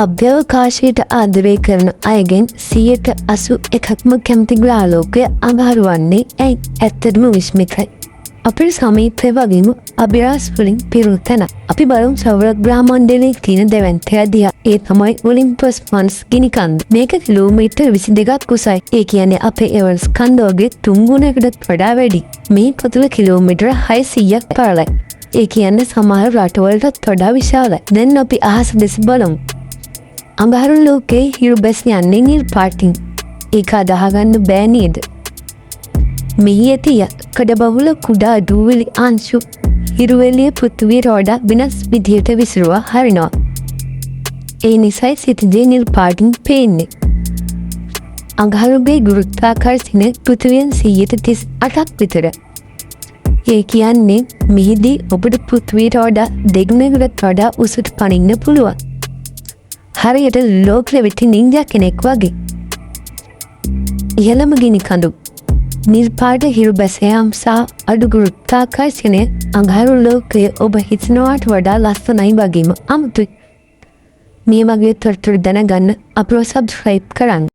අභ්‍යවකාශයට ආදරය කරන අයගෙන් 81%ක්ම කැමති ග්‍රහලෝකය අඟහරු වන්නේ ඇයි? ඇත්තටම විස්මිතයි. අපේ සමීපය වගේම අභිරහස් වලින් පිරුණු තැන. අපි බලමු සෞර ග්‍රහ මණ්ඩලයේ තියෙන දෙවැන්තය දිහා. ඒ තමයි ඔලිම්පස් මන්ස් ගිනිකන්ද. මේක කිලෝමීටර් 22ක් උසයි. ඒ කියන්නේ අපේ එවරස් කන්දෝගේ 3 ගුණයකටත් වඩා වැඩි. මේ පොතුල කිලෝමීටර් 600ක් පරලයි. ඒ කියන්නේ සමහර රටවලටත් වඩා විශාලයි. දැන් අපි අහස දෙස බලමු. අඟහරු ලෝකයේ හිරු බැස් යන්නේ නිල් පාටින්. ඒක අදහගන්න බෑ නේද? මෙහි ඇති යකඩ බහුල කුඩා දූවිලි අංශු හිරු එළිය පෘථිවියට වඩා වෙනස් විදිහට විසිරුවා හරිනවා. ඒ නිසයි සිතදී නිල් පාටින් පේන්නේ. අඟහරුගේ ගුරුත්වාකර්ෂණය පෘථිවියෙන් 138ක් විතර. ඒ කියන්නේ මෙහිදී ඔබට පෘථිවියට වඩා දෙගුණයකට වඩා උසට පනින්න පුළුවන්. හරියට ලෝ ග්‍රැවිටි නින්ජා කෙනෙක් වගේ. ඉහළම ගිනි කඳු නිල් පාට හිරු බැසයම් සහ අඩු ගුරුත්වාකර්ෂණය අඟහරු ලෝකය ඔබ හිතනවාට වඩා ලස්සනයි වගේම අමුතුයි. මේ වගේ තොරතුරු දැනගන්න අපව සබ්ස්ක්‍රයිබ් කරන්න.